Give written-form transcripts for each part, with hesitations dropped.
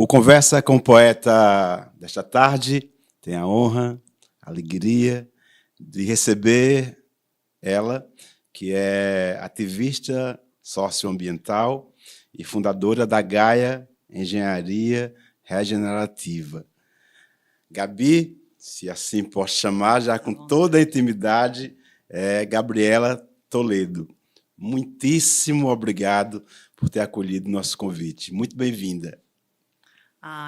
O Conversa com o Poeta desta tarde tem a honra, a alegria de receber ela, que é ativista socioambiental e fundadora da Gaia Engenharia Regenerativa. Gabi, se assim posso chamar, já com toda a intimidade, é Gabriela Toledo. Muitíssimo obrigado por ter acolhido nosso convite. Muito bem-vinda.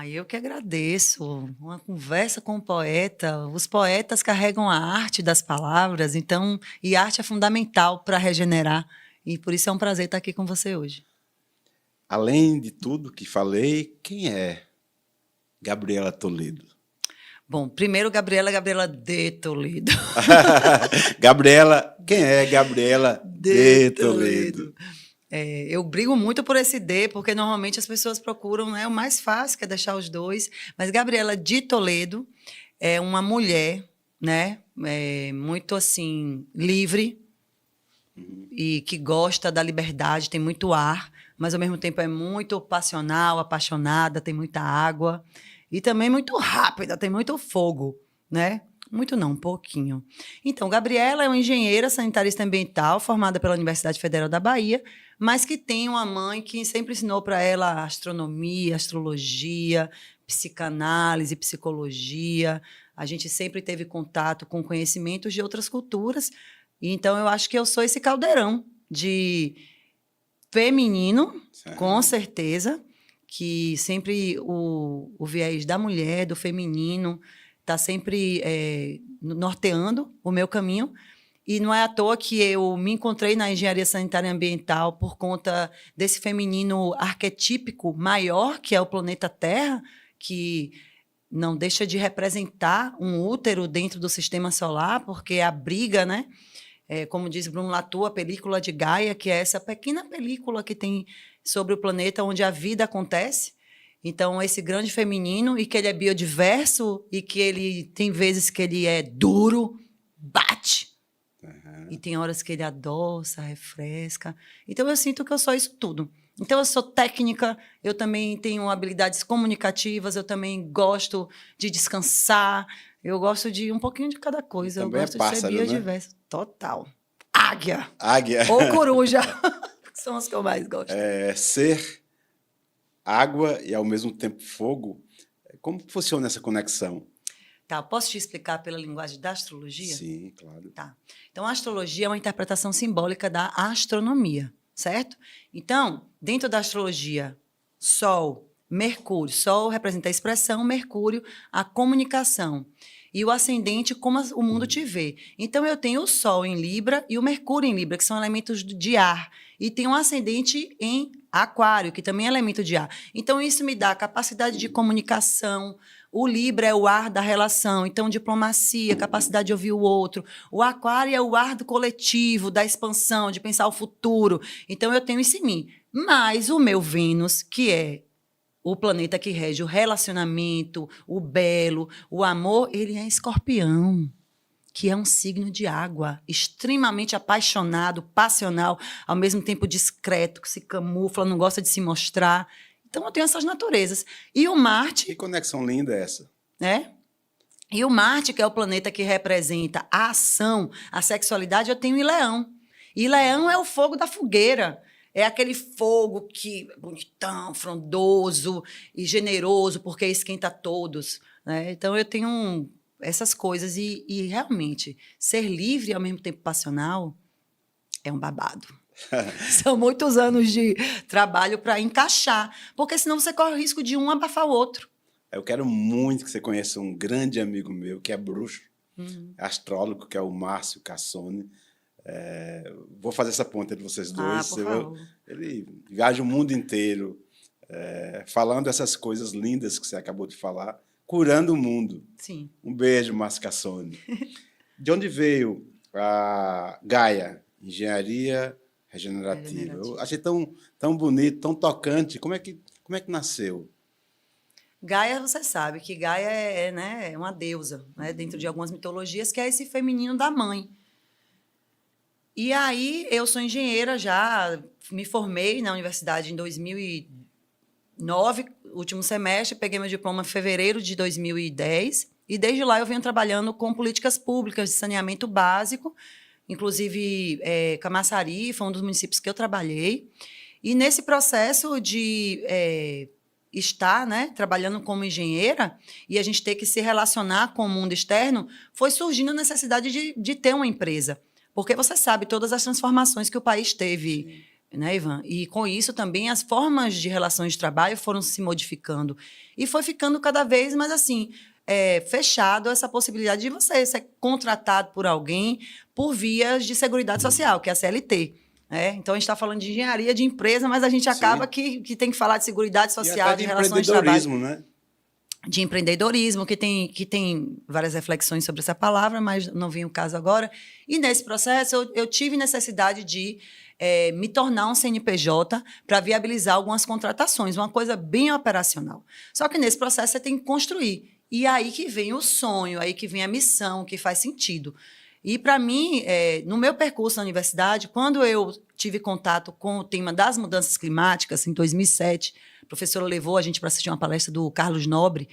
Eu que agradeço. Uma conversa com o poeta. Os poetas carregam a arte das palavras, então, e arte é fundamental para regenerar. E por isso é um prazer estar aqui com você hoje. Além de tudo que falei, quem é Gabriela Toledo? Bom, primeiro Gabriela de Toledo. Gabriela, quem é Gabriela de Toledo? Eu brigo muito por esse D, porque normalmente as pessoas procuram, né, o mais fácil, que é deixar os dois. Mas Gabriela de Toledo é uma mulher, né, muito assim, livre e que gosta da liberdade, tem muito ar, mas ao mesmo tempo é muito passional, apaixonada, tem muita água e também muito rápida, tem muito fogo, né? Muito não, um pouquinho. Então, Gabriela é uma engenheira sanitarista ambiental formada pela Universidade Federal da Bahia, mas que tem uma mãe que sempre ensinou para ela astronomia, astrologia, psicanálise, psicologia. A gente sempre teve contato com conhecimentos de outras culturas. Então, eu acho que eu sou esse caldeirão de feminino, com certeza, que sempre o viés da mulher, do feminino, está sempre norteando o meu caminho. E não é à toa que eu me encontrei na engenharia sanitária e ambiental por conta desse feminino arquetípico maior, que é o planeta Terra, que não deixa de representar um útero dentro do sistema solar, porque abriga, né? Como diz Bruno Latour, a película de Gaia, que é essa pequena película que tem sobre o planeta onde a vida acontece. Então, esse grande feminino, e que ele é biodiverso, e que ele tem vezes que ele é duro, bate, e tem horas que ele adoça, refresca. Então, eu sinto que eu sou isso tudo. Então, eu sou técnica, eu também tenho habilidades comunicativas, eu também gosto de descansar, eu gosto de um pouquinho de cada coisa, eu gosto de ser biodiverso. Né? Total. Águia. Águia. Ou coruja, que são as que eu mais gosto. Ser água e, ao mesmo tempo, fogo. Como funciona essa conexão? Tá, posso te explicar pela linguagem da astrologia? Sim, claro. Tá. Então, a astrologia é uma interpretação simbólica da astronomia, certo? Então, dentro da astrologia, Sol, Mercúrio. Sol representa a expressão, Mercúrio, a comunicação. E o ascendente, como o mundo te vê. Então, eu tenho o Sol em Libra e o Mercúrio em Libra, que são elementos de ar. E tem um ascendente em Aquário, que também é elemento de ar. Então, isso me dá capacidade de comunicação. O Libra é o ar da relação, então diplomacia, capacidade de ouvir o outro. O Aquário é o ar do coletivo, da expansão, de pensar o futuro. Então, eu tenho isso em mim. Mas o meu Vênus, que é o planeta que rege o relacionamento, o belo, o amor, ele é Escorpião, que é um signo de água, extremamente apaixonado, passional, ao mesmo tempo discreto, que se camufla, não gosta de se mostrar. Então, eu tenho essas naturezas. E o Marte... Que conexão linda é essa? E o Marte, que é o planeta que representa a ação, a sexualidade, eu tenho em Leão. E Leão é o fogo da fogueira. É aquele fogo que é bonitão, frondoso e generoso, porque esquenta todos. Né? Então, eu tenho essas coisas. E, realmente, ser livre e, ao mesmo tempo, passional é um babado. São muitos anos de trabalho para encaixar, porque senão você corre o risco de um abafar o outro. Eu quero muito que você conheça um grande amigo meu, que é bruxo, astrólogo, que é o Márcio Cassone. Vou fazer essa ponta entre vocês dois. Ele viaja o mundo inteiro falando essas coisas lindas que você acabou de falar, curando o mundo. Sim. Um beijo, Márcio Cassone. De onde veio a Gaia, Engenharia Regenerativa? Eu achei tão bonito, tão tocante. Como é que nasceu? Gaia, você sabe que Gaia é uma deusa, né, dentro de algumas mitologias, que é esse feminino da mãe. E aí, eu sou engenheira já, me formei na universidade em 2000 2009, último semestre, peguei meu diploma em fevereiro de 2010 e desde lá eu venho trabalhando com políticas públicas de saneamento básico, inclusive Camaçari foi um dos municípios que eu trabalhei. E nesse processo de estar, né, trabalhando como engenheira e a gente ter que se relacionar com o mundo externo, foi surgindo a necessidade de ter uma empresa. Porque você sabe todas as transformações que o país teve, né, Ivan? E com isso também as formas de relações de trabalho foram se modificando. E foi ficando cada vez mais assim, fechado essa possibilidade de você ser contratado por alguém por vias de seguridade social, que é a CLT. Então, a gente está falando de engenharia de empresa, mas a gente acaba que tem que falar de seguridade social, de relações de trabalho. Né? De empreendedorismo, que tem várias reflexões sobre essa palavra, mas não vem o caso agora. E nesse processo, eu tive necessidade de me tornar um CNPJ para viabilizar algumas contratações, uma coisa bem operacional. Só que nesse processo você tem que construir. E aí que vem o sonho, aí que vem a missão, que faz sentido. E, para mim, no meu percurso na universidade, quando eu tive contato com o tema das mudanças climáticas, em 2007, a professora levou a gente para assistir uma palestra do Carlos Nobre,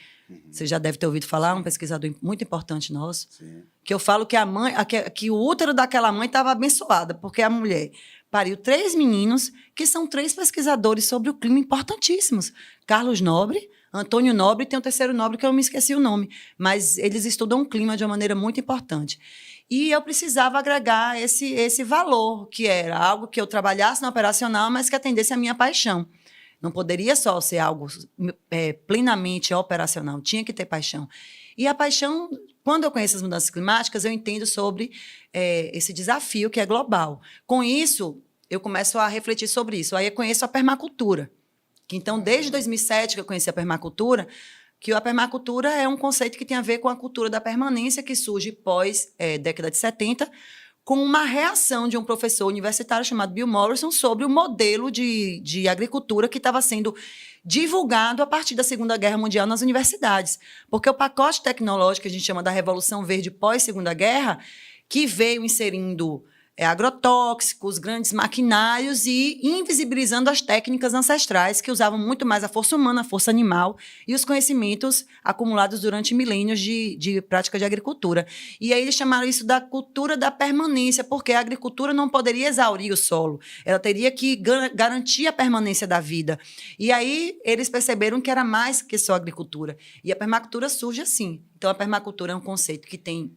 você já deve ter ouvido falar, um pesquisador muito importante nosso, que eu falo que o útero daquela mãe estava abençoada, porque a mulher pariu 3 meninos, que são 3 pesquisadores sobre o clima importantíssimos. Carlos Nobre, Antônio Nobre e tem o terceiro Nobre, que eu me esqueci o nome, mas eles estudam o clima de uma maneira muito importante. E eu precisava agregar esse valor, que era algo que eu trabalhasse no operacional, mas que atendesse a minha paixão. Não poderia só ser algo plenamente operacional, tinha que ter paixão. E a paixão, quando eu conheço as mudanças climáticas, eu entendo sobre esse desafio que é global. Com isso, eu começo a refletir sobre isso. Aí eu conheço a permacultura. Então, desde 2007 que eu conheci a permacultura, que a permacultura é um conceito que tem a ver com a cultura da permanência, que surge pós década de 70, com uma reação de um professor universitário chamado Bill Morrison sobre o modelo de agricultura que estava sendo divulgado a partir da Segunda Guerra Mundial nas universidades. Porque o pacote tecnológico que a gente chama da Revolução Verde pós-Segunda Guerra, que veio inserindo agrotóxicos, grandes maquinários e invisibilizando as técnicas ancestrais que usavam muito mais a força humana, a força animal e os conhecimentos acumulados durante milênios de prática de agricultura. E aí eles chamaram isso da cultura da permanência, porque a agricultura não poderia exaurir o solo, ela teria que garantir a permanência da vida. E aí eles perceberam que era mais que só agricultura. E a permacultura surge assim. Então, a permacultura é um conceito que tem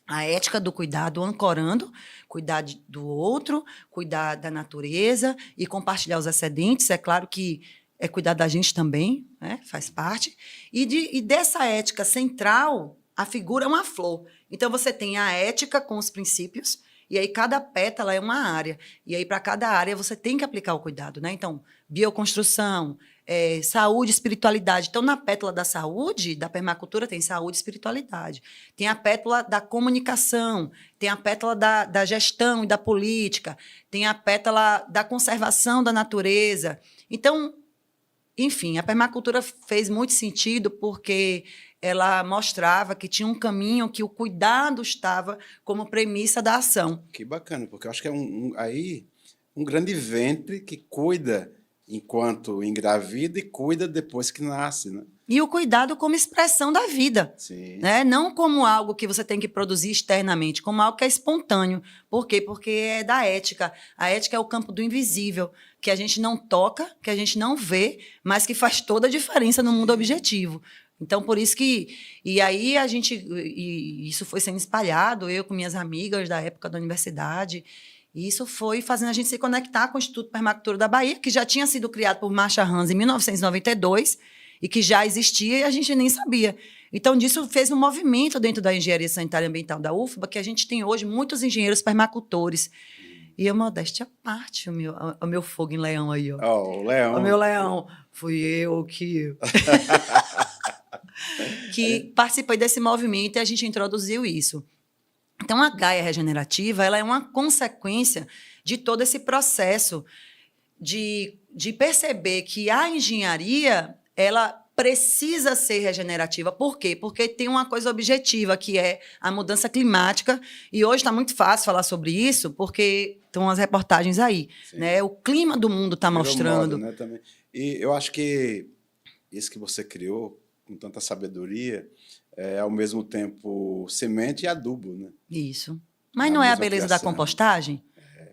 a ética do cuidado ancorando, cuidar do outro, cuidar da natureza e compartilhar os excedentes. É claro que é cuidar da gente também, né? Faz parte. E dessa ética central, a figura é uma flor. Então, você tem a ética com os princípios, e aí cada pétala é uma área. E aí, para cada área, você tem que aplicar o cuidado, né? Então, bioconstrução, saúde, espiritualidade. Então, na pétala da saúde, da permacultura, tem saúde e espiritualidade. Tem a pétala da comunicação, tem a pétala da gestão e da política, tem a pétala da conservação da natureza. Então, enfim, a permacultura fez muito sentido porque ela mostrava que tinha um caminho, que o cuidado estava como premissa da ação. Que bacana, porque eu acho que é um grande ventre que cuida enquanto engravida e cuida depois que nasce, né? E o cuidado como expressão da vida. Sim. Né? Não como algo que você tem que produzir externamente, como algo que é espontâneo. Por quê? Porque é da ética. A ética é o campo do invisível, que a gente não toca, que a gente não vê, mas que faz toda a diferença no mundo objetivo. Então, por isso que... E aí, isso foi sendo espalhado, eu com minhas amigas da época da universidade... E isso foi fazendo a gente se conectar com o Instituto Permacultura da Bahia, que já tinha sido criado por Marcia Hans em 1992 e que já existia e a gente nem sabia. Então, disso fez um movimento dentro da engenharia sanitária e ambiental da UFBA, que a gente tem hoje muitos engenheiros permacultores. E eu, modéstia à parte, o meu fogo em leão aí. Ó. Oh, o leão. O meu leão. Fui eu que participei desse movimento e a gente introduziu isso. Então, a Gaia Regenerativa ela é uma consequência de todo esse processo de perceber que a engenharia ela precisa ser regenerativa. Por quê? Porque tem uma coisa objetiva, que é a mudança climática. E hoje está muito fácil falar sobre isso, porque estão as reportagens aí. Né? O clima do mundo está mostrando. Modo, né, também. E eu acho que isso que você criou, com tanta sabedoria, é ao mesmo tempo semente e adubo, né? Isso. É Mas a não é a mesma beleza da criação. compostagem?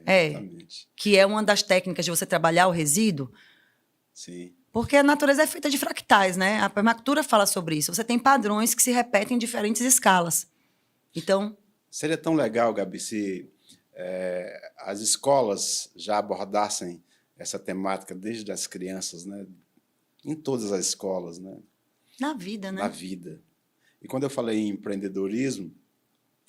É. Exatamente. Que é uma das técnicas de você trabalhar o resíduo. Sim. Porque a natureza é feita de fractais, né? A permacultura fala sobre isso. Você tem padrões que se repetem em diferentes escalas. Então, Seria tão legal, Gabi, se as escolas já abordassem essa temática desde as crianças, né? Em todas as escolas, né? na vida, Na né? vida. E quando eu falei em empreendedorismo,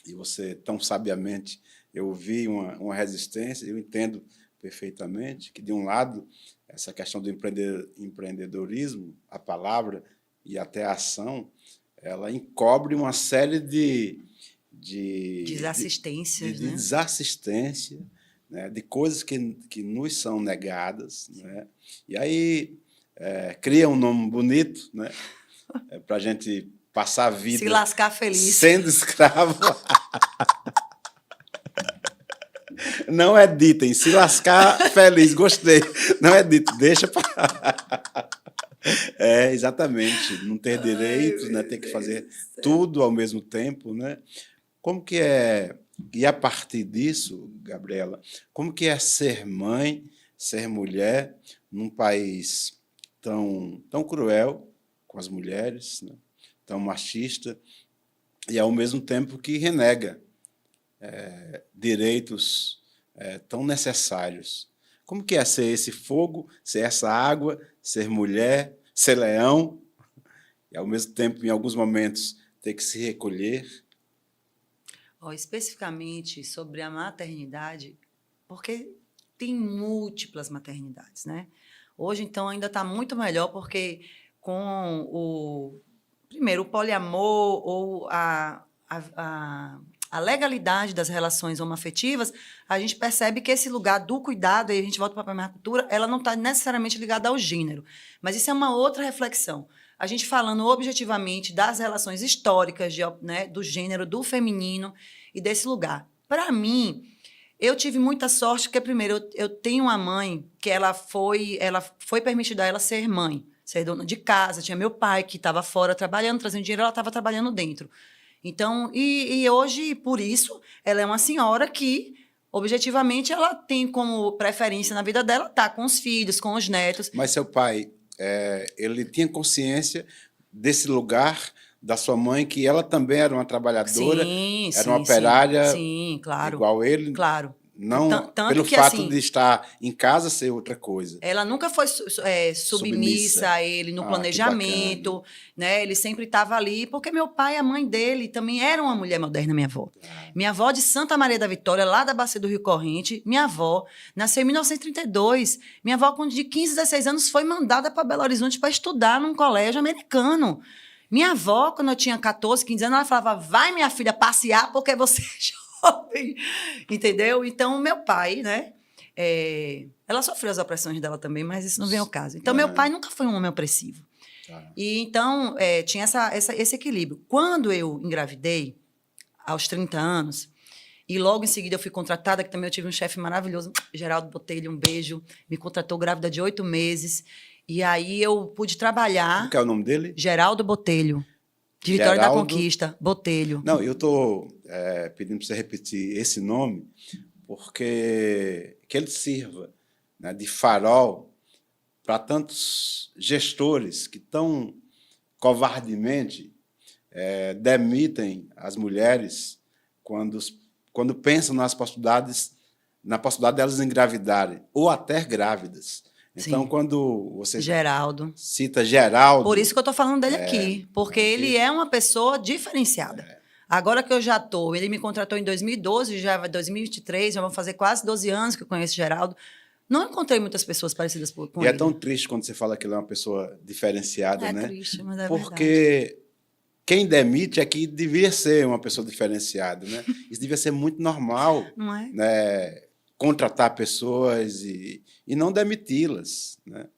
e você tão sabiamente, eu vi uma resistência, eu entendo perfeitamente que, de um lado, essa questão do empreendedorismo, a palavra e até a ação, ela encobre uma série Desassistências, de né? desassistência, né, de coisas que nos são negadas. Né? E aí cria um nome bonito, né, para a gente passar a Se vida lascar feliz. sendo escravo. Não é dito, em se lascar feliz, gostei. Não é dito, deixa para. Exatamente, não ter direitos, né, ter que fazer tudo ao mesmo tempo, né? Como que é, e a partir disso, Gabriela, como que é ser mãe, ser mulher num país tão cruel com as mulheres, né? Tão machista e ao mesmo tempo que renega direitos tão necessários. Como que é ser esse fogo, ser essa água, ser mulher, ser leão, e ao mesmo tempo, em alguns momentos, ter que se recolher? Especificamente sobre a maternidade, porque tem múltiplas maternidades, né? Hoje, então, ainda está muito melhor, porque com primeiro, o poliamor ou a legalidade das relações homoafetivas, a gente percebe que esse lugar do cuidado, e a gente volta para a permacultura, ela não está necessariamente ligada ao gênero. Mas isso é uma outra reflexão. A gente falando objetivamente das relações históricas, né, do gênero, do feminino e desse lugar. Para mim, eu tive muita sorte, porque, primeiro, eu tenho uma mãe que ela foi permitida a ela ser mãe, ser dona de casa. Tinha meu pai, que estava fora trabalhando, trazendo dinheiro, ela estava trabalhando dentro. Então, e hoje, por isso, ela é uma senhora que, objetivamente, ela tem como preferência na vida dela estar com os filhos, com os netos. Mas seu pai, ele tinha consciência desse lugar da sua mãe, que ela também era uma trabalhadora, era uma operária, sim, claro, igual ele, claro. não Tanto pelo que, fato assim, de estar em casa ser outra coisa. ela nunca foi submissa a ele no Que bacana. planejamento, né? Ele sempre estava ali, porque meu pai e a mãe dele também eram uma mulher moderna, minha avó. Minha avó de Santa Maria da Vitória, lá da Bacia do Rio Corrente, minha avó nasceu em 1932. Minha avó, com de 15, 16 anos, foi mandada para Belo Horizonte para estudar num colégio americano. Minha avó, quando eu tinha 14, 15 anos, ela falava: vai, minha filha, passear, porque você é jovem. Entendeu? Então, meu pai, né? Ela sofreu as opressões dela também, mas isso não vem ao caso. Então, meu pai nunca foi um homem opressivo. E então, tinha esse equilíbrio. Quando eu engravidei, aos 30 anos, e logo em seguida eu fui contratada, que também eu tive um chefe maravilhoso, Geraldo Botelho, um beijo, me contratou grávida de 8 meses. E aí eu pude trabalhar. Qual é o nome dele? Geraldo Botelho, de Vitória da Conquista, Botelho. Não, eu estou pedindo para você repetir esse nome, porque que ele sirva, né, de farol para tantos gestores que tão covardemente demitem as mulheres quando pensam na possibilidade delas engravidarem, ou até grávidas. Então, quando você cita Geraldo... Por isso que eu estou falando dele aqui, porque ele é uma pessoa diferenciada. Agora que eu já estou, ele me contratou em 2012, já 2023, já vão fazer quase 12 anos que eu conheço Geraldo. Não encontrei muitas pessoas parecidas com ele. E é tão triste quando você fala que ele é uma pessoa diferenciada, né? É triste, mas é porque verdade. Quem demite é que devia ser uma pessoa diferenciada, né? Isso devia ser muito normal, não é? Né? Contratar pessoas e não demiti-las, né?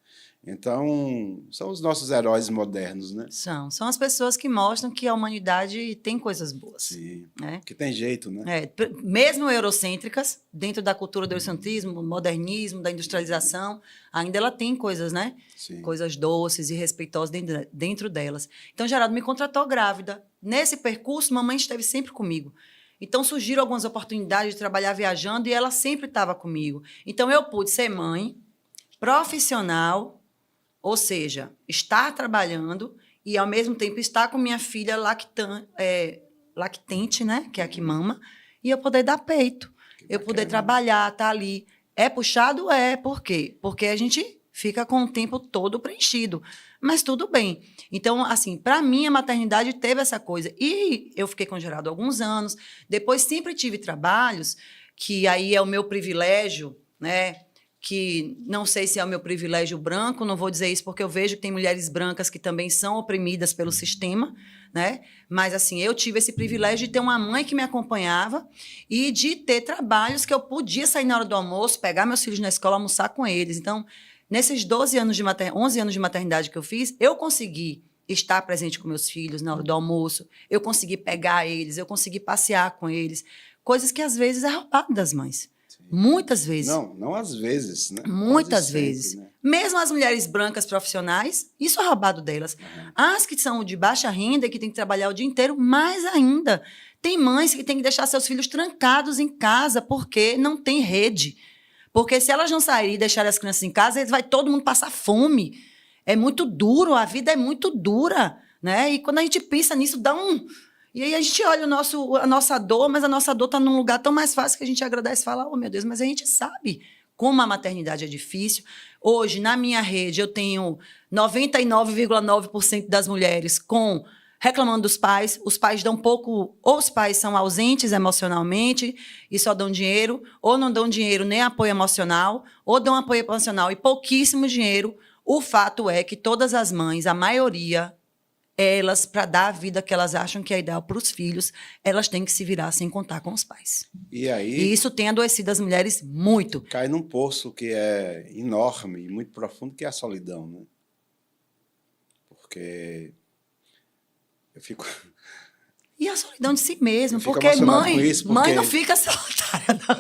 Então, são os nossos heróis modernos, né? São as pessoas que mostram que a humanidade tem coisas boas. Sim, Né? que tem jeito, né? Mesmo eurocêntricas, dentro da cultura do eurocentrismo, modernismo, da industrialização, ainda ela tem coisas, né? Sim. Coisas doces e respeitosas dentro delas. Então, Geraldo me contratou grávida. Nesse percurso, mamãe esteve sempre comigo. Então, surgiram algumas oportunidades de trabalhar viajando e ela sempre estava comigo. Então, eu pude ser mãe, profissional, ou seja, estar trabalhando e, ao mesmo tempo, estar com minha filha lactente, né? Que é a que mama, e eu poder dar peito. Eu poder trabalhar, estar ali. É puxado? É. Por quê? Porque a gente fica com o tempo todo preenchido. Mas tudo bem. Então, assim, para mim, a maternidade teve essa coisa. E eu fiquei com o Geraldo há alguns anos. Depois, sempre tive trabalhos, que aí é o meu privilégio, né? Que não sei se é o meu privilégio branco, não vou dizer isso porque eu vejo que tem mulheres brancas que também são oprimidas pelo sistema, né? Mas, assim, eu tive esse privilégio de ter uma mãe que me acompanhava e de ter trabalhos que eu podia sair na hora do almoço, pegar meus filhos na escola, almoçar com eles. Então, nesses 11 anos de maternidade que eu fiz, eu consegui estar presente com meus filhos na hora do almoço, eu consegui pegar eles, eu consegui passear com eles, coisas que, às vezes, é roubado das mães. Muitas vezes. Não às vezes, né? Muitas Quase vezes. sempre, né? Mesmo as mulheres brancas profissionais, isso é roubado delas. As que são de baixa renda e que têm que trabalhar o dia inteiro, mais ainda. Tem mães que têm que deixar seus filhos trancados em casa porque não tem rede. Porque se elas não saírem e deixarem as crianças em casa, vai todo mundo passar fome. É muito duro, a vida é muito dura, né? E quando a gente pensa nisso, dá um... E aí a gente olha a nossa dor, mas a nossa dor está num lugar tão mais fácil que a gente agradece e fala, oh, meu Deus, mas a gente sabe como a maternidade é difícil. Hoje, na minha rede, eu tenho 99,9% das mulheres reclamando dos pais. Os pais dão pouco, ou os pais são ausentes emocionalmente e só dão dinheiro, ou não dão dinheiro nem apoio emocional, ou dão apoio emocional e pouquíssimo dinheiro. O fato é que todas as mães, a maioria, elas, para dar a vida que elas acham que é ideal para os filhos, elas têm que se virar sem contar com os pais. E aí... E isso tem adoecido as mulheres muito. Cai num poço que é enorme e muito profundo, que é a solidão, né? Porque eu fico... E a solidão de si mesmo, porque mãe não fica solitária, não.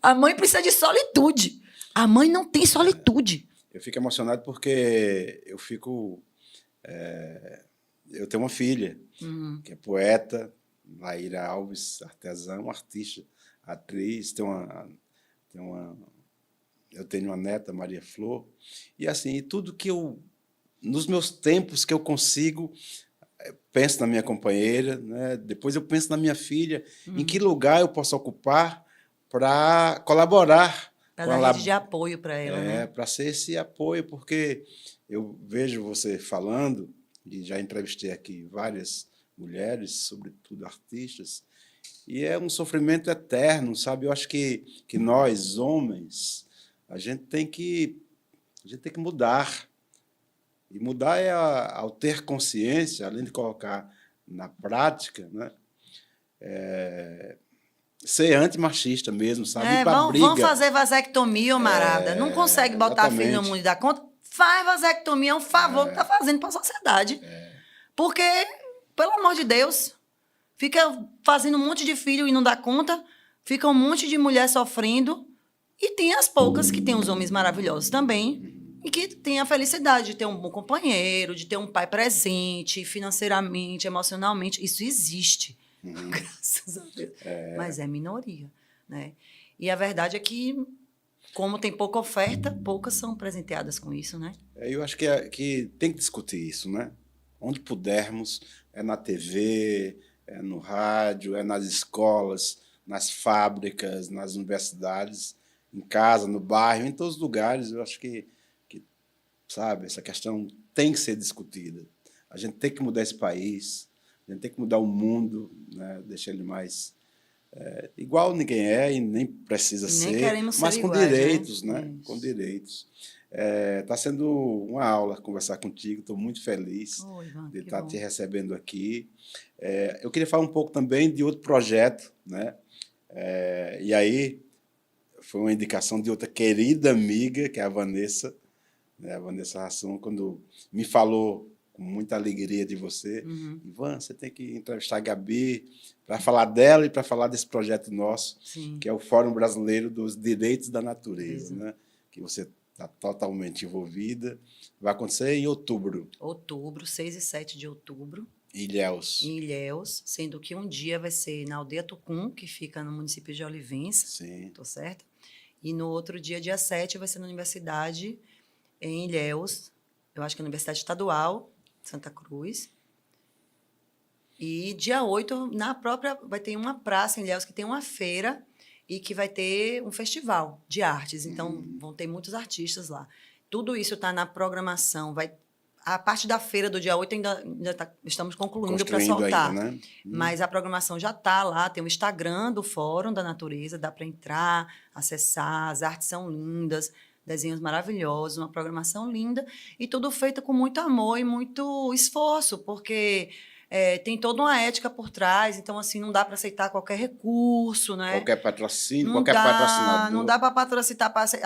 A mãe precisa de solitude. A mãe não tem solitude. Eu fico emocionado porque eu tenho uma filha que é poeta, Laíra Alves, artesã, uma artista, atriz, eu tenho uma neta, Maria Flor, e assim, tudo que nos meus tempos que eu consigo, penso na minha companheira, né? Depois eu penso na minha filha, em que lugar eu posso ocupar para colaborar. Para dar rede de apoio para ela, né? Para ser esse apoio, porque eu vejo você falando, e já entrevistei aqui várias mulheres, sobretudo artistas, e é um sofrimento eterno, sabe? Eu acho que nós, homens, a gente tem que mudar. E mudar ao ter consciência, além de colocar na prática, né? Ser antimachista mesmo, sabe? Vamos fazer vasectomia, ô marada. Não consegue botar filho no mundo e dar conta? Faz vasectomia, é um favor que está fazendo para a sociedade. Porque, pelo amor de Deus, fica fazendo um monte de filho e não dá conta, fica um monte de mulher sofrendo, e tem as poucas que tem os homens maravilhosos também, e que tem a felicidade de ter um bom companheiro, de ter um pai presente, financeiramente, emocionalmente. Isso existe. Graças a Deus. Mas é minoria, né? E a verdade é que, como tem pouca oferta, poucas são presenteadas com isso, né? Eu acho que tem que discutir isso, né? Onde pudermos, na TV, no rádio, nas escolas, nas fábricas, nas universidades, em casa, no bairro, em todos os lugares. Eu acho que sabe, essa questão tem que ser discutida. A gente tem que mudar esse país, a gente tem que mudar o mundo, né? Deixar ele mais igual ninguém é e nem precisa ser, mas com iguais, direitos, né? Isso. Com direitos. Está sendo uma aula conversar contigo, estou muito feliz de estar te recebendo aqui. Eu queria falar um pouco também de outro projeto, né? E aí, foi uma indicação de outra querida amiga, que é a Vanessa, né? A Vanessa Rassum, quando me falou com muita alegria de você, Ivan, você tem que entrevistar a Gabi para falar dela e para falar desse projeto nosso, Sim. que é o Fórum Brasileiro dos Direitos da Natureza, né? Que você está totalmente envolvida. Vai acontecer em outubro. Outubro, 6 e 7 de outubro. Ilhéus. Em Ilhéus, sendo que um dia vai ser na Aldeia Tucum, que fica no município de Olivença. Sim. Tô certo? E no outro dia, dia 7, vai ser na universidade em Ilhéus. Eu acho que é a Universidade Estadual Santa Cruz. E dia 8, na própria, vai ter uma praça em Ilhéus que tem uma feira e que vai ter um festival de artes. Então, vão ter muitos artistas lá. Tudo isso está na programação. A parte da feira do dia 8 ainda estamos concluindo para soltar. Ainda, né? Mas a programação já está lá. Tem o Instagram do Fórum da Natureza. Dá para entrar, acessar. As artes são lindas. Desenhos maravilhosos. Uma programação linda. E tudo feito com muito amor e muito esforço. Porque... tem toda uma ética por trás, então, assim, não dá para aceitar qualquer recurso, né? Qualquer patrocínio, qualquer patrocinador. Não dá para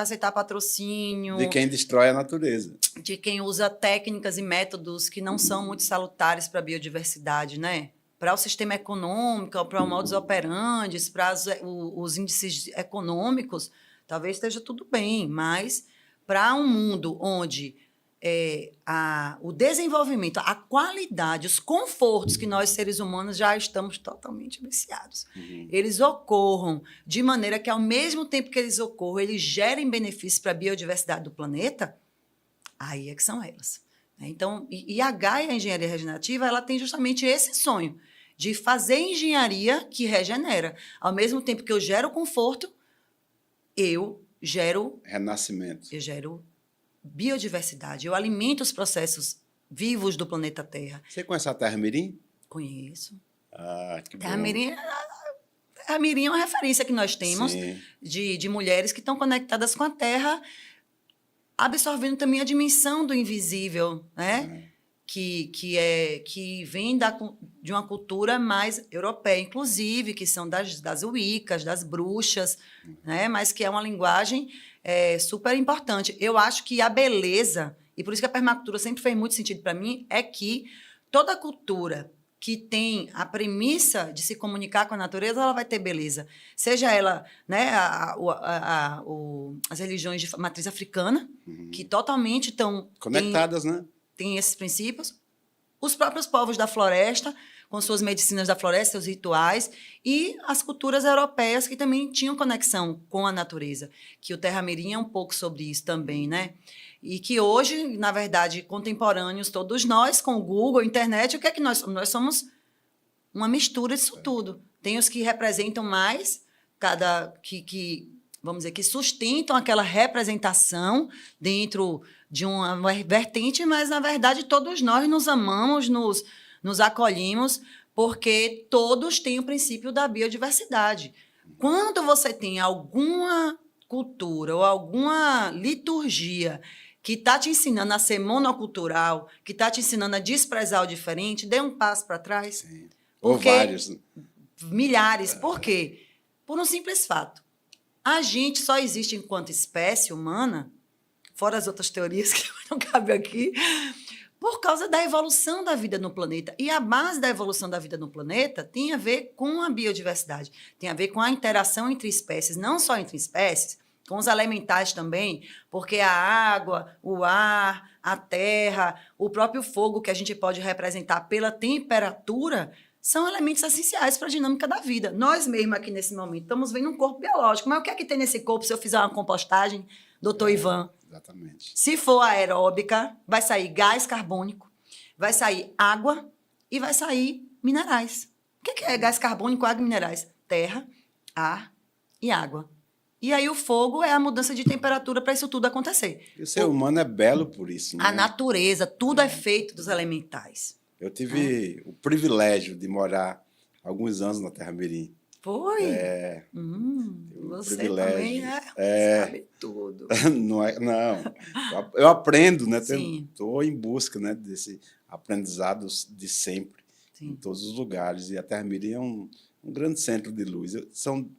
aceitar patrocínio. De quem destrói a natureza. De quem usa técnicas e métodos que não são muito salutares para a biodiversidade, né? Para o sistema econômico, para o modus operandi, para os índices econômicos, talvez esteja tudo bem, mas para um mundo onde... o desenvolvimento, a qualidade, os confortos que nós, seres humanos, já estamos totalmente viciados. Eles ocorram de maneira que, ao mesmo tempo que eles ocorram, eles gerem benefícios para a biodiversidade do planeta, aí é que são elas. Então, e a Gaia, a Engenharia Regenerativa, ela tem justamente esse sonho de fazer engenharia que regenera. Ao mesmo tempo que eu gero conforto, eu gero... renascimento. Eu gero biodiversidade. Eu alimento os processos vivos do planeta Terra. Você conhece a Terra Mirim? Conheço. Ah, que bom. Terra Mirim é uma referência que nós temos de mulheres que estão conectadas com a Terra, absorvendo também a dimensão do invisível, né? Que vem de uma cultura mais europeia, inclusive, que são das Wiccas, das bruxas, né? Mas que é uma linguagem super importante. Eu acho que a beleza, e por isso que a permacultura sempre fez muito sentido para mim, é que toda cultura que tem a premissa de se comunicar com a natureza, ela vai ter beleza. Seja ela, né, as religiões de matriz africana, que totalmente estão... conectadas, né? Tem esses princípios. Os próprios povos da floresta, com suas medicinas da floresta, seus rituais, e as culturas europeias que também tinham conexão com a natureza, que o Terra Mirim é um pouco sobre isso também, né? E que hoje, na verdade, contemporâneos, todos nós, com o Google, a internet, o que é que nós somos? Nós somos uma mistura disso tudo. Tem os que representam mais, vamos dizer, que sustentam aquela representação dentro de uma vertente, mas, na verdade, todos nós nos amamos, nos acolhemos, porque todos têm o princípio da biodiversidade. Quando você tem alguma cultura ou alguma liturgia que está te ensinando a ser monocultural, que está te ensinando a desprezar o diferente, dê um passo para trás. Sim. Ou vários. Milhares. Por quê? Por um simples fato. A gente só existe enquanto espécie humana, fora as outras teorias que não cabem aqui, por causa da evolução da vida no planeta. E a base da evolução da vida no planeta tem a ver com a biodiversidade, tem a ver com a interação entre espécies, não só entre espécies, com os elementais também, porque a água, o ar, a terra, o próprio fogo que a gente pode representar pela temperatura, são elementos essenciais para a dinâmica da vida. Nós mesmos aqui nesse momento estamos vendo um corpo biológico, mas o que é que tem nesse corpo se eu fizer uma compostagem, doutor Ivan? Exatamente. Se for aeróbica, vai sair gás carbônico, vai sair água e vai sair minerais. O que é gás carbônico, água e minerais? Terra, ar e água. E aí o fogo é a mudança de temperatura para isso tudo acontecer. E o ser humano é belo por isso, né? A natureza, tudo é feito dos elementais. Eu tive o privilégio de morar alguns anos na Terra Mirim. Foi? Você também, né? Sabe tudo. Não. Eu aprendo, né? Sim. Estou em busca, né, desse aprendizado de sempre, Sim. em todos os lugares. E a Terra Mirim um grande centro de luz.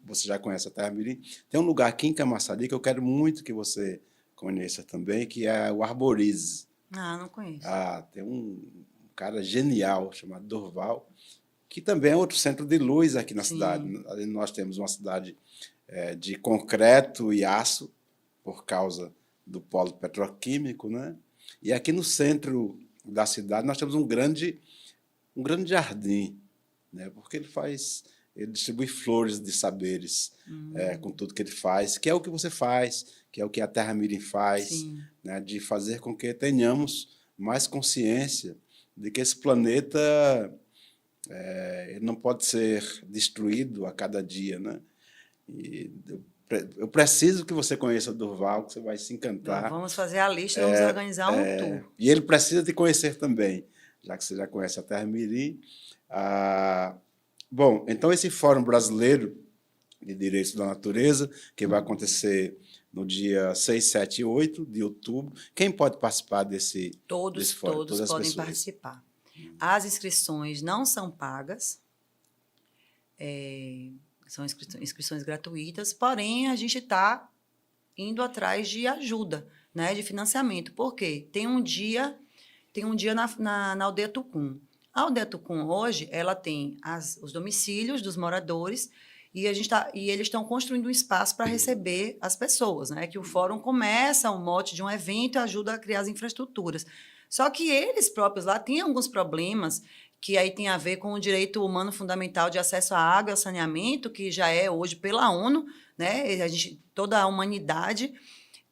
Você já conhece a Terra Mirim? Tem um lugar aqui em Camaçari que eu quero muito que você conheça também, que é o Arborize. Não conheço. Tem um cara genial chamado Dorval, que também é outro centro de luz aqui na cidade. Ali nós temos uma cidade de concreto e aço, por causa do polo petroquímico, né? E aqui no centro da cidade nós temos um grande jardim, né? Porque ele distribui flores de saberes com tudo que ele faz, que é o que você faz, que é o que a Terra Mirim faz, né? De fazer com que tenhamos mais consciência de que esse planeta ele não pode ser destruído a cada dia, né? E eu preciso que você conheça o Dorval, que você vai se encantar. Vamos fazer a lista, vamos organizar um tour. E ele precisa te conhecer também, já que você já conhece a Terra Mirim. Bom, então esse Fórum Brasileiro de Direitos da Natureza, que vai acontecer no dia 6, 7 e 8 de outubro. Quem pode participar desse fórum? Todos podem participar. As inscrições não são pagas, são inscrições gratuitas, porém a gente está indo atrás de ajuda, né, de financiamento. Por quê? Tem um dia na Aldeia Tucum. A Aldeia Tucum hoje ela tem os domicílios dos moradores e eles estão construindo um espaço para receber as pessoas, né? Que o fórum começa um mote de um evento e ajuda a criar as infraestruturas. Só que eles próprios lá têm alguns problemas que aí tem a ver com o direito humano fundamental de acesso à água e ao saneamento, que já é hoje pela ONU, né? Toda a humanidade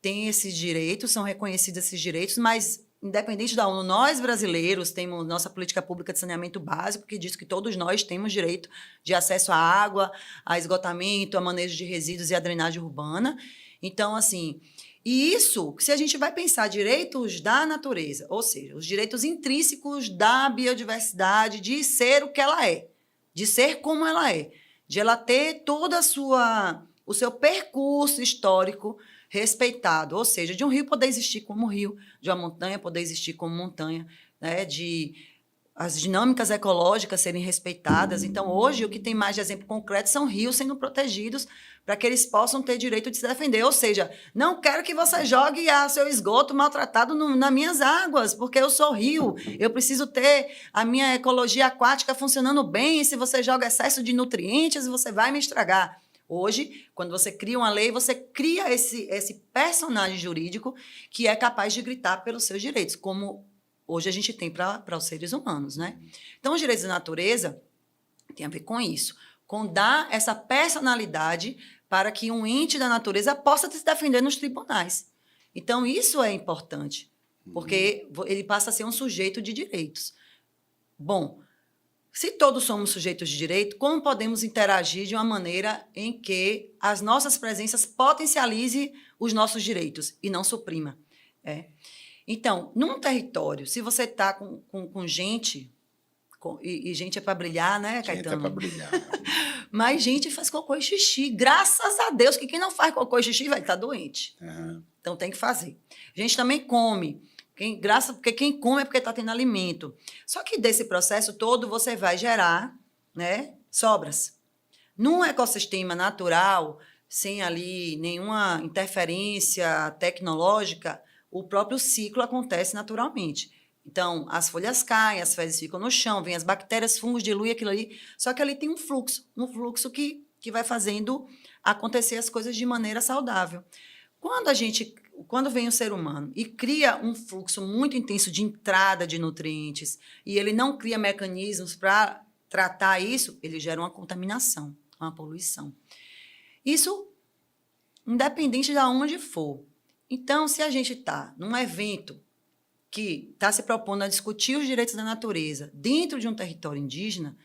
tem esses direitos, são reconhecidos esses direitos, mas independente da ONU, nós brasileiros temos nossa política pública de saneamento básico, que diz que todos nós temos direito de acesso à água, a esgotamento, a manejo de resíduos e a drenagem urbana. Então, assim, e isso, se a gente vai pensar direitos da natureza, ou seja, os direitos intrínsecos da biodiversidade, de ser o que ela é, de ser como ela é, de ela ter toda o seu percurso histórico respeitado, ou seja, de um rio poder existir como rio, de uma montanha poder existir como montanha, né, de as dinâmicas ecológicas serem respeitadas. Então, hoje, o que tem mais de exemplo concreto são rios sendo protegidos para que eles possam ter direito de se defender. Ou seja, não quero que você jogue seu esgoto maltratado nas minhas águas, porque eu sou rio, eu preciso ter a minha ecologia aquática funcionando bem, e se você joga excesso de nutrientes, você vai me estragar. Hoje, quando você cria uma lei, você cria esse personagem jurídico que é capaz de gritar pelos seus direitos, como hoje a gente tem para os seres humanos, né? Então, os direitos da natureza tem a ver com isso, com dar essa personalidade para que um ente da natureza possa se defender nos tribunais. Então, isso é importante, porque ele passa a ser um sujeito de direitos. Bom, se todos somos sujeitos de direito, como podemos interagir de uma maneira em que as nossas presenças potencializem os nossos direitos e não suprima? Então, num território, se você está com gente, e gente é para brilhar, né, Caetano? Gente é para brilhar. Mas gente faz cocô e xixi. Graças a Deus que quem não faz cocô e xixi vai estar doente. Então, tem que fazer. A gente também come. Porque quem come é porque está tendo alimento. Só que desse processo todo você vai gerar, né, sobras. Num ecossistema natural, sem ali nenhuma interferência tecnológica, o próprio ciclo acontece naturalmente. Então, as folhas caem, as fezes ficam no chão, vêm as bactérias, fungos, dilui aquilo ali. Só que ali tem um fluxo que vai fazendo acontecer as coisas de maneira saudável. Quando vem o ser humano e cria um fluxo muito intenso de entrada de nutrientes e ele não cria mecanismos para tratar isso, ele gera uma contaminação, uma poluição. Isso independente de onde for. Então, se a gente está num evento que está se propondo a discutir os direitos da natureza dentro de um território indígena,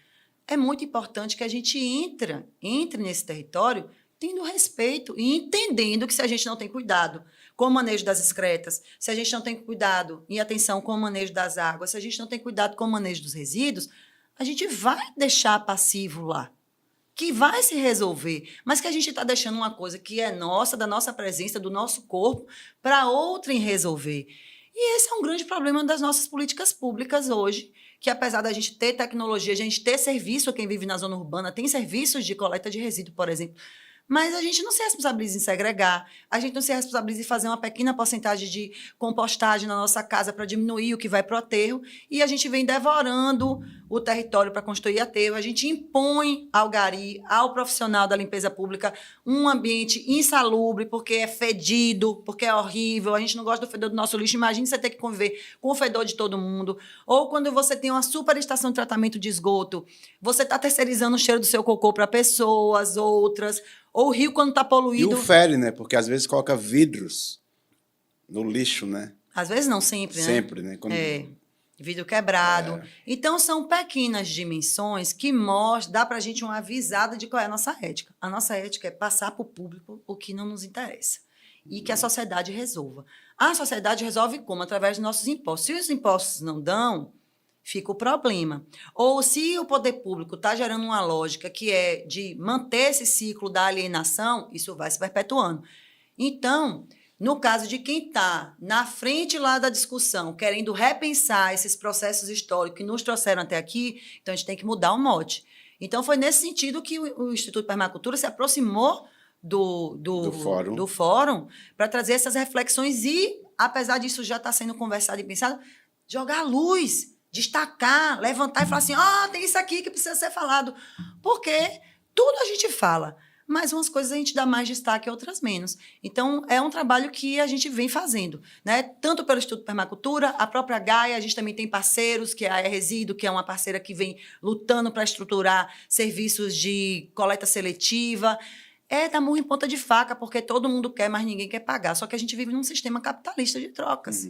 é muito importante que a gente entre nesse território tendo respeito e entendendo que se a gente não tem cuidado com o manejo das excretas, se a gente não tem cuidado e atenção com o manejo das águas, se a gente não tem cuidado com o manejo dos resíduos, a gente vai deixar passivo lá, que vai se resolver, mas que a gente está deixando uma coisa que é nossa, da nossa presença, do nosso corpo, para outrem resolver. E esse é um grande problema das nossas políticas públicas hoje, que apesar da gente ter tecnologia, a gente ter serviço, quem vive na zona urbana tem serviços de coleta de resíduo, por exemplo, mas a gente não se responsabiliza em segregar, a gente não se responsabiliza em fazer uma pequena porcentagem de compostagem na nossa casa para diminuir o que vai para o aterro, e a gente vem devorando o território para construir aterro, a gente impõe ao gari, ao profissional da limpeza pública, um ambiente insalubre, porque é fedido, porque é horrível, a gente não gosta do fedor do nosso lixo, imagine você ter que conviver com o fedor de todo mundo, ou quando você tem uma super estação de tratamento de esgoto, você está terceirizando o cheiro do seu cocô para pessoas, outras, ou o rio quando está poluído. E o fere, né? Porque às vezes coloca vidros no lixo, né? Às vezes não, sempre, né? Sempre, né? Quando... vidro quebrado. Então, são pequenas dimensões que mostram, dá para a gente uma avisada de qual é a nossa ética. A nossa ética é passar para o público o que não nos interessa. E que a sociedade resolva. A sociedade resolve como? Através dos nossos impostos. Se os impostos não dão, fica o problema. Ou se o poder público está gerando uma lógica que é de manter esse ciclo da alienação, isso vai se perpetuando. Então, no caso de quem está na frente lá da discussão, querendo repensar esses processos históricos que nos trouxeram até aqui, então a gente tem que mudar o mote. Então, foi nesse sentido que o Instituto de Permacultura se aproximou do fórum para trazer essas reflexões e, apesar disso já estar sendo conversado e pensado, jogar luz, destacar, levantar e falar assim, tem isso aqui que precisa ser falado. Porque tudo a gente fala, mas umas coisas a gente dá mais destaque, outras menos. Então, é um trabalho que a gente vem fazendo, né? Tanto pelo Instituto de Permacultura, a própria Gaia, a gente também tem parceiros, que é a Resíduo, que é uma parceira que vem lutando para estruturar serviços de coleta seletiva. Dá murro em ponta de faca, porque todo mundo quer, mas ninguém quer pagar. Só que a gente vive num sistema capitalista de trocas.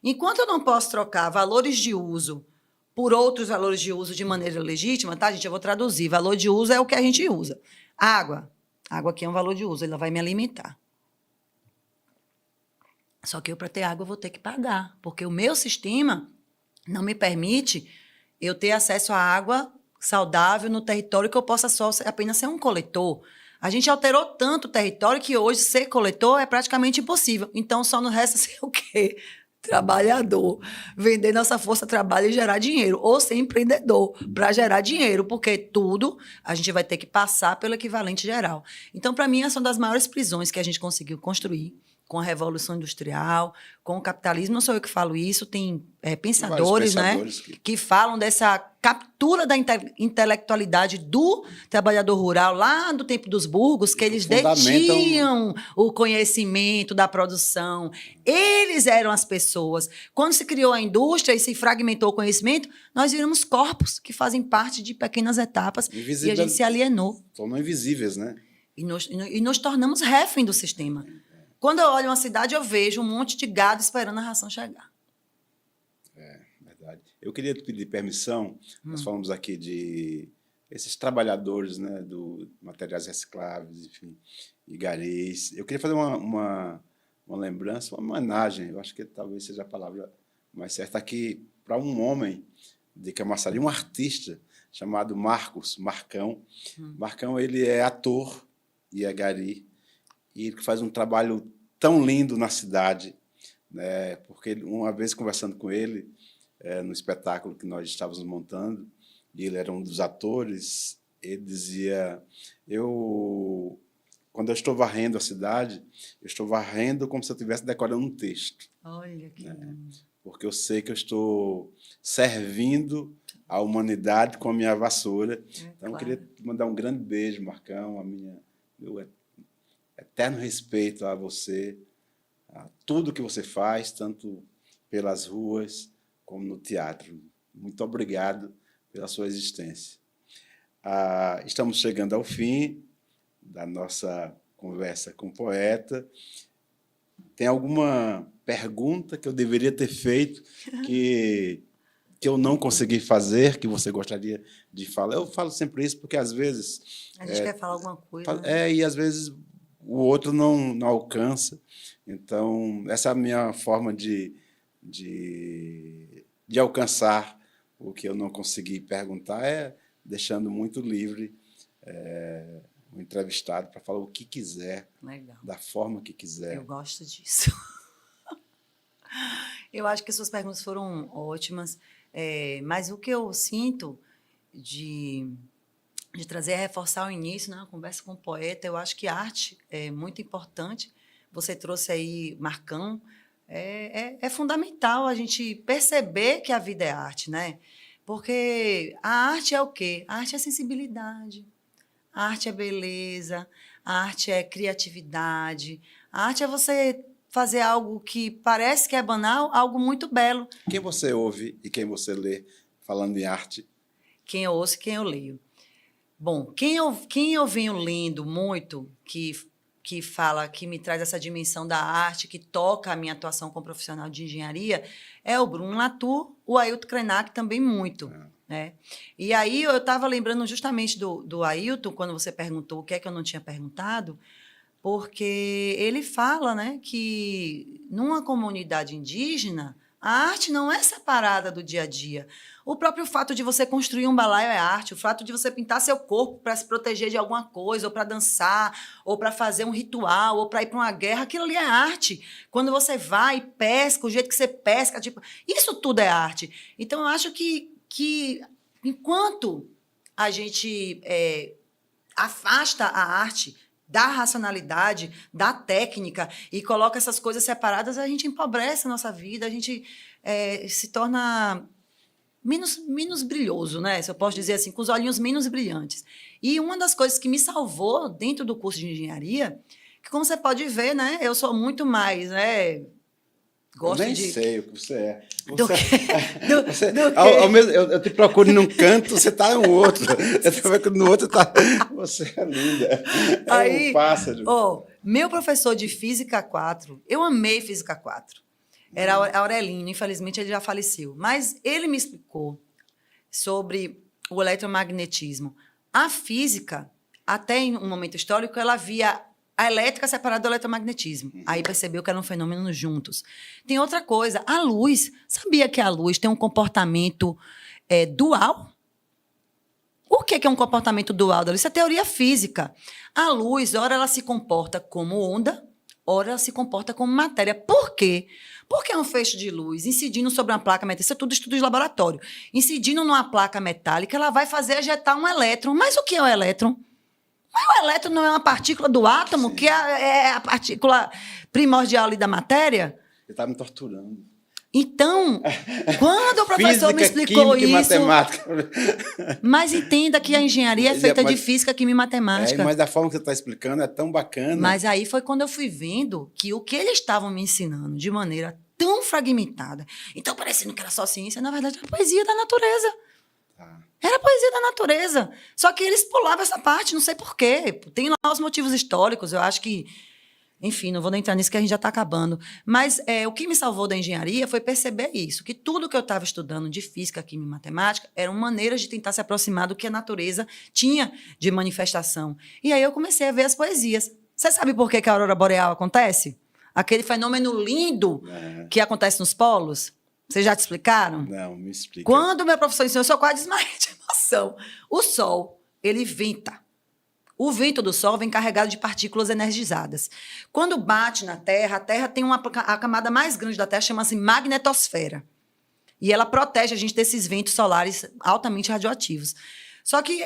Enquanto eu não posso trocar valores de uso por outros valores de uso de maneira legítima, tá, gente? Eu vou traduzir. Valor de uso é o que a gente usa. Água. Água aqui é um valor de uso, ela vai me alimentar. Só que eu, para ter água, eu vou ter que pagar, porque o meu sistema não me permite eu ter acesso à água saudável no território que eu possa só apenas ser um coletor. A gente alterou tanto o território que hoje ser coletor é praticamente impossível. Então, só nos resta ser o quê? Trabalhador, vender nossa força de trabalho e gerar dinheiro, ou ser empreendedor para gerar dinheiro, porque tudo a gente vai ter que passar pelo equivalente geral. Então, para mim, essa é uma das maiores prisões que a gente conseguiu construir com a Revolução Industrial, com o capitalismo. Não sou eu que falo isso, tem pensadores, né, que falam dessa captura da intelectualidade do trabalhador rural, lá do tempo dos burgos, que eles detinham o conhecimento da produção. Eles eram as pessoas. Quando se criou a indústria e se fragmentou o conhecimento, nós viramos corpos que fazem parte de pequenas etapas e a gente se alienou. Tornam invisíveis, né? E nos tornamos refém do sistema. Quando eu olho uma cidade, eu vejo um monte de gado esperando a ração chegar. Verdade. Eu queria te pedir permissão, nós falamos aqui de esses trabalhadores, né, do materiais recicláveis, enfim, e garis. Eu queria fazer uma lembrança, uma homenagem, eu acho que talvez seja a palavra mais certa aqui, para um homem de Camaçari, um artista chamado Marcão. Marcão, ele é ator e é gari, e ele faz um trabalho tão lindo na cidade, né? Porque uma vez conversando com ele, no espetáculo que nós estávamos montando, e ele era um dos atores, ele dizia, quando eu estou varrendo a cidade, eu estou varrendo como se eu estivesse decorando um texto. Olha que lindo. Porque eu sei que eu estou servindo a humanidade com a minha vassoura. Então, claro. Eu queria mandar um grande beijo, Marcão, meu eterno respeito a você, a tudo que você faz, tanto pelas ruas como no teatro. Muito obrigado pela sua existência. Estamos chegando ao fim da nossa conversa com o poeta. Tem alguma pergunta que eu deveria ter feito que eu não consegui fazer, que você gostaria de falar? Eu falo sempre isso porque, às vezes... A gente quer falar alguma coisa. Né? E, às vezes, o outro não alcança. Então, essa é a minha forma de alcançar o que eu não consegui perguntar, deixando muito livre o entrevistado para falar o que quiser, legal, da forma que quiser. Eu gosto disso. Eu acho que suas perguntas foram ótimas. Mas o que eu sinto de trazer, reforçar o início, né, uma conversa com o poeta, eu acho que arte é muito importante. Você trouxe aí Marcão. É fundamental a gente perceber que a vida é arte, né? Porque a arte é o quê? A arte é sensibilidade, a arte é beleza, a arte é criatividade, a arte é você fazer algo que parece que é banal, algo muito belo. Quem você ouve e quem você lê falando em arte? Quem eu ouço e quem eu leio. Bom, quem eu venho lendo muito, que fala, que me traz essa dimensão da arte, que toca a minha atuação como profissional de engenharia, é o Bruno Latour, o Ailton Krenak também muito. Né? E aí eu estava lembrando justamente do Ailton, quando você perguntou o que é que eu não tinha perguntado, porque ele fala, né, que numa comunidade indígena, a arte não é separada do dia a dia. O próprio fato de você construir um balaio é arte, o fato de você pintar seu corpo para se proteger de alguma coisa, ou para dançar, ou para fazer um ritual, ou para ir para uma guerra, aquilo ali é arte. Quando você vai e pesca, o jeito que você pesca, tipo, isso tudo é arte. Então, eu acho que enquanto a gente afasta a arte da racionalidade, da técnica, e coloca essas coisas separadas, a gente empobrece a nossa vida, a gente se torna menos brilhoso, né? Se eu posso dizer assim, com os olhinhos menos brilhantes. E uma das coisas que me salvou dentro do curso de engenharia, que como você pode ver, né, eu sou muito mais, né, gosto eu nem sei o que você é. Eu te procuro num canto, você está em um outro. Eu te procuro no outro, você é linda. Aí, um pássaro. Meu professor de Física 4, eu amei Física 4. Era Aurelino, infelizmente ele já faleceu. Mas ele me explicou sobre o eletromagnetismo. A física, até em um momento histórico, ela via a elétrica separada do eletromagnetismo. Aí percebeu que eram fenômenos juntos. Tem outra coisa, a luz. Sabia que a luz tem um comportamento dual? O que é um comportamento dual da luz? Isso é teoria física. A luz, ora ela se comporta como onda, ora ela se comporta como matéria. Por quê? Porque é um feixe de luz incidindo sobre uma placa metálica, isso é tudo estudo de laboratório, incidindo numa placa metálica, ela vai fazer ejetar um elétron. Mas o que é o elétron? Mas o elétron não é uma partícula do átomo, sim, que é a partícula primordial ali da matéria? Ele está me torturando. Então, quando o professor física, me explicou química isso... E matemática. Mas entenda que a engenharia é feita de física, química e matemática. Mas da forma que você está explicando é tão bacana. Mas aí foi quando eu fui vendo que o que eles estavam me ensinando de maneira tão fragmentada, então parecendo que era só ciência, na verdade era poesia da natureza. Era poesia da natureza. Só que eles pulavam essa parte, não sei por quê. Tem lá os motivos históricos, eu acho que... Enfim, não vou nem entrar nisso que a gente já está acabando. Mas o que me salvou da engenharia foi perceber isso, que tudo que eu estava estudando de física, química e matemática eram maneiras de tentar se aproximar do que a natureza tinha de manifestação. E aí eu comecei a ver as poesias. Você sabe por que a aurora boreal acontece? Aquele fenômeno lindo que acontece nos polos? Vocês já te explicaram? Não, me explica. Quando o meu professor ensinou, eu só quase desmaiei de emoção. O Sol, ele venta. O vento do Sol vem carregado de partículas energizadas. Quando bate na Terra, a Terra tem a camada mais grande da Terra, chama-se magnetosfera. E ela protege a gente desses ventos solares altamente radioativos. Só que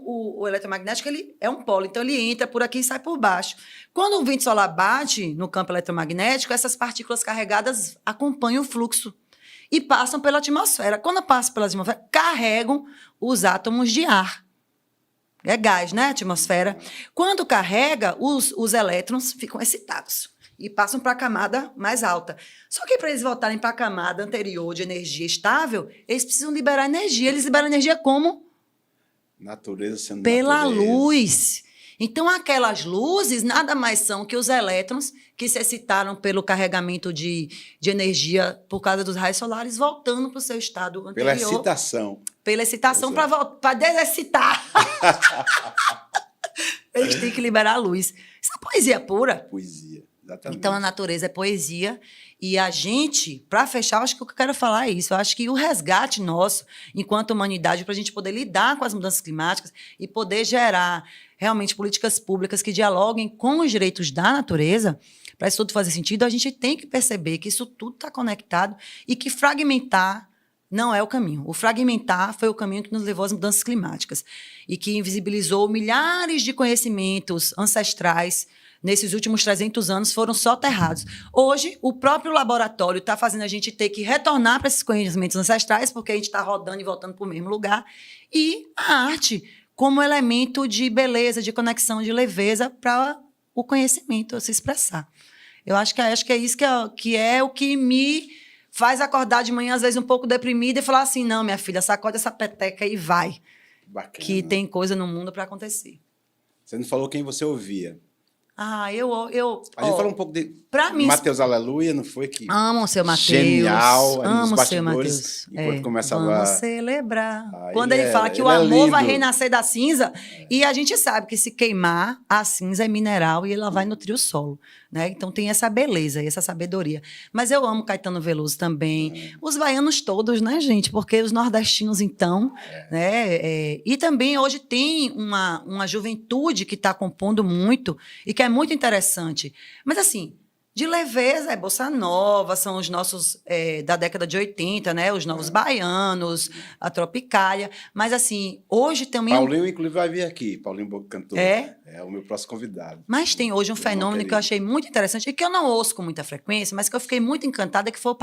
o eletromagnético ele é um polo, então ele entra por aqui e sai por baixo. Quando o vento solar bate no campo eletromagnético, essas partículas carregadas acompanham o fluxo e passam pela atmosfera. Quando passam pela atmosfera, carregam os átomos de ar. É gás, né? Atmosfera. Quando carrega, os elétrons ficam excitados e passam para a camada mais alta. Só que para eles voltarem para a camada anterior de energia estável, eles precisam liberar energia. Eles liberam energia como? Natureza sendo pela natureza. Luz. Então, aquelas luzes nada mais são que os elétrons que se excitaram pelo carregamento de energia por causa dos raios solares, voltando para o seu estado anterior. Pela excitação. Pela excitação para desexcitar. Eles têm que liberar a luz. Isso é poesia pura. Poesia, exatamente. Então, a natureza é poesia. E a gente, para fechar, acho que o que eu quero falar é isso. Eu acho que o resgate nosso, enquanto humanidade, para a gente poder lidar com as mudanças climáticas e poder gerar realmente políticas públicas que dialoguem com os direitos da natureza, para isso tudo fazer sentido, a gente tem que perceber que isso tudo está conectado e que fragmentar não é o caminho. O fragmentar foi o caminho que nos levou às mudanças climáticas e que invisibilizou milhares de conhecimentos ancestrais. Nesses últimos 300 anos foram soterrados. Hoje, o próprio laboratório está fazendo a gente ter que retornar para esses conhecimentos ancestrais, porque a gente está rodando e voltando para o mesmo lugar. E a arte como elemento de beleza, de conexão, de leveza para o conhecimento se expressar. Eu acho que é isso que é o que me faz acordar de manhã, às vezes, um pouco deprimida e falar assim, não, minha filha, sacode essa peteca e vai. Bacana. Que tem coisa no mundo para acontecer. Você não falou quem você ouvia. A gente falou um pouco de mim, Mateus Aleluia, não foi? Que amo o seu Mateus. Genial. Amo o seu Mateus. Enquanto começava Vamos celebrar. Ah, Quando ele fala que o amor vai renascer da cinza, e a gente sabe que se queimar, a cinza é mineral e ela vai nutrir o solo. Né? Então tem essa beleza e essa sabedoria. Mas eu amo Caetano Veloso também. Os baianos todos, né, gente? Porque os nordestinos, então. Né? E também hoje tem uma juventude que está compondo muito e que é muito interessante. Mas assim, de leveza é Bossa Nova, são os nossos da década de 80, né? Os novos baianos, a Tropicália. Mas assim, hoje também... Paulinho, inclusive, vai vir aqui. Paulinho Boca Cantor. É o meu próximo convidado. Mas tem hoje um fenômeno que eu achei muito interessante e que eu não ouço com muita frequência, mas que eu fiquei muito encantada, que foi o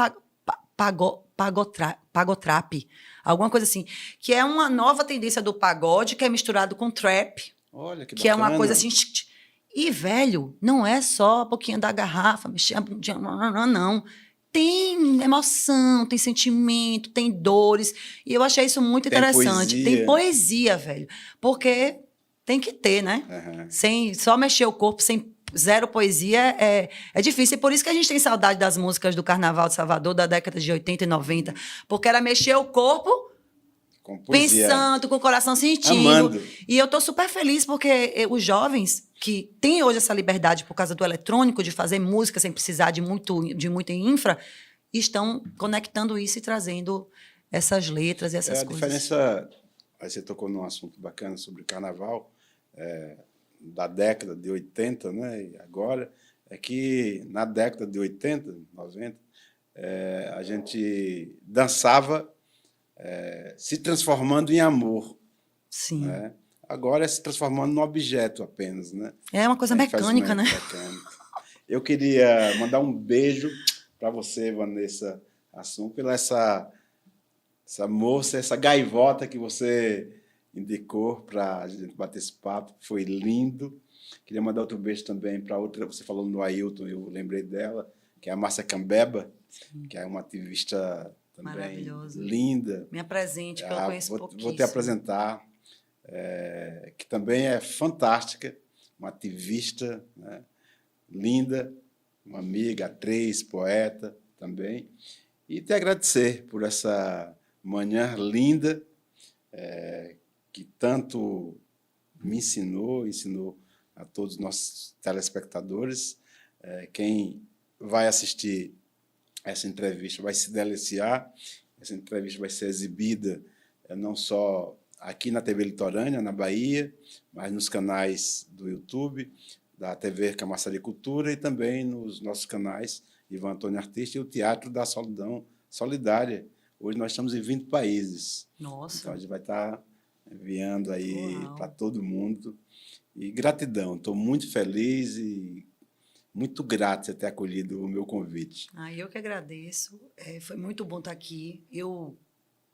pagotrap. Alguma coisa assim. Que é uma nova tendência do pagode, que é misturado com trap. Olha, que bacana. Que é uma coisa assim... E, velho, não é só a boquinha da garrafa, mexer a bundinha, não. Tem emoção, tem sentimento, tem dores. E eu achei isso muito interessante. Tem poesia, velho. Porque tem que ter, né? Sem só mexer o corpo, sem zero poesia, é difícil. E por isso que a gente tem saudade das músicas do Carnaval de Salvador, da década de 80 e 90. Porque era mexer o corpo... Com poesia, pensando, com o coração sentindo. Amando. E eu estou super feliz porque os jovens que têm hoje essa liberdade por causa do eletrônico, de fazer música sem precisar de muita infra, estão conectando isso e trazendo essas letras e essas coisas. A diferença... Aí você tocou num assunto bacana sobre carnaval, da década de 80, né? E agora, é que na década de 80, 90, a gente dançava se transformando em amor. Sim. Né? Agora é se transformando num objeto apenas. Né? É uma coisa mecânica, né? Mecânica. Eu queria mandar um beijo para você, Vanessa Assum, pela essa moça, essa gaivota que você indicou para a gente bater esse papo. Foi lindo. Queria mandar outro beijo também para outra. Você falou no Ailton, eu lembrei dela, que é a Márcia Cambeba, que é uma ativista também linda. Me apresente, que eu conheço pouquíssimo. Vou te apresentar, que também é fantástica, uma ativista, né, linda, uma amiga, atriz, poeta também. E te agradecer por essa manhã linda, que tanto me ensinou a todos os nossos telespectadores. Quem vai assistir essa entrevista vai se deliciar. Essa entrevista vai ser exibida não só aqui na TV Litorânea, na Bahia, mas nos canais do YouTube, da TV Camaçari Cultura e também nos nossos canais Ivan Antônio Artista e o Teatro da Solidão Solidária. Hoje nós estamos em 20 países. Nossa! Então a gente vai estar enviando aí para todo mundo. E gratidão, estou muito feliz e muito grato de ter acolhido o meu convite. Eu que agradeço. Foi muito bom estar aqui. Eu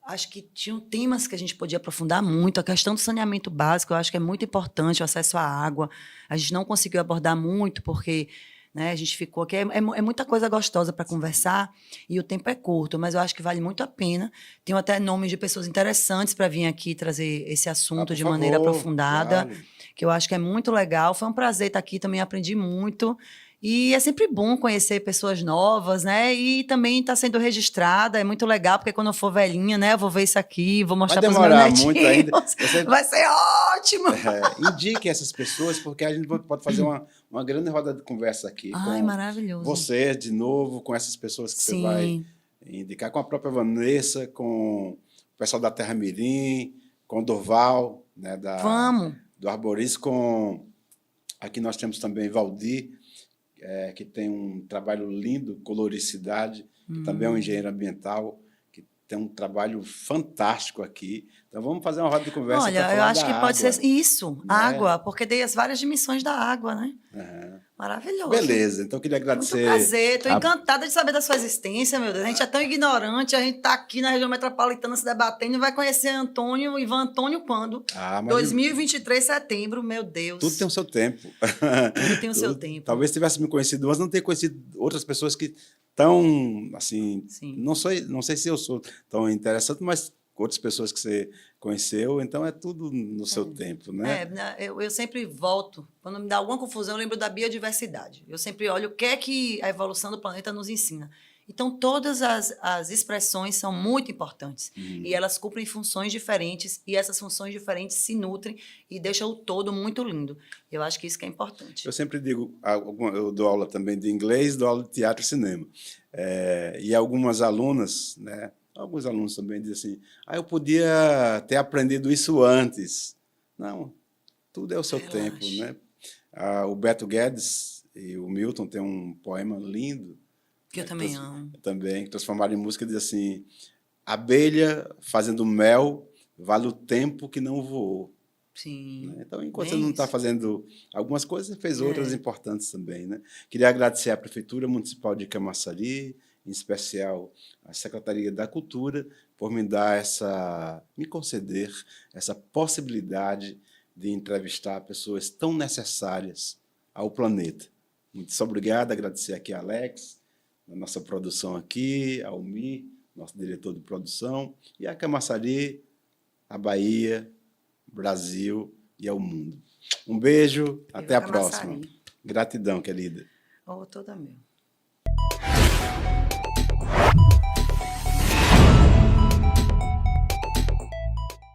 acho que tinham temas que a gente podia aprofundar muito. A questão do saneamento básico, eu acho que é muito importante, o acesso à água. A gente não conseguiu abordar muito, porque né, a gente ficou aqui. É muita coisa gostosa para conversar e o tempo é curto, mas eu acho que vale muito a pena. Tenho até nomes de pessoas interessantes para vir aqui trazer esse assunto de maneira aprofundada, claro. Que eu acho que é muito legal. Foi um prazer estar aqui, também aprendi muito. E é sempre bom conhecer pessoas novas, né? E também está sendo registrada, é muito legal, porque quando eu for velhinha, né? Eu vou ver isso aqui, vou mostrar para os meus netinhos. Vai demorar muito ainda. Vai ser ótimo! Indique essas pessoas, porque a gente pode fazer uma grande roda de conversa aqui. Maravilhoso. Você, de novo, com essas pessoas que você vai indicar, com a própria Vanessa, com o pessoal da Terra Mirim, com o Dorval, né? Do Arborismo, aqui nós temos também Valdir, que tem um trabalho lindo, Coloricidade, que também é um engenheiro ambiental, que tem um trabalho fantástico aqui. Então, vamos fazer uma roda de conversa para Olha, eu falar acho da que pode água, ser isso, né? água, porque tem as várias dimensões da água, né? Aham. Maravilhoso. Beleza, então eu queria Muito agradecer. prazer, estou encantada de saber da sua existência, meu Deus. A gente é tão ignorante, a gente está aqui na região metropolitana se debatendo e vai conhecer Ivan Antônio quando? Mas 2023, setembro, meu Deus. tudo tem o seu tempo. Tudo tem o seu tempo. Talvez tivesse me conhecido, mas não ter conhecido outras pessoas que estão, assim, Sim. não sei se eu sou tão interessante, mas outras pessoas que você conheceu, então é tudo no seu tempo, né? Eu sempre volto, quando me dá alguma confusão, eu lembro da biodiversidade. Eu sempre olho o que é que a evolução do planeta nos ensina. Então, todas as expressões são muito importantes. E elas cumprem funções diferentes, e essas funções diferentes se nutrem e deixam o todo muito lindo. Eu acho que isso que é importante. Eu sempre digo, eu dou aula também de inglês, dou aula de teatro e cinema. E algumas alunas, né? Alguns alunos também dizem assim, eu podia ter aprendido isso antes. Não, tudo é o seu tempo, né? O Beto Guedes e o Milton têm um poema lindo, Que eu também amo. Também, transformado em música, diz assim, abelha fazendo mel vale o tempo que não voou. Sim. Né? Então, enquanto você não está fazendo algumas coisas, você fez outras importantes também, né? Queria agradecer à Prefeitura Municipal de Camaçari, em especial à Secretaria da Cultura, por me conceder essa possibilidade de entrevistar pessoas tão necessárias ao planeta. Muito obrigado, agradecer aqui a Alex, a nossa produção aqui, ao Mi, nosso diretor de produção, e a Camaçari, a Bahia, Brasil e ao mundo. Um beijo, até a próxima. Gratidão, querida. Toda meu.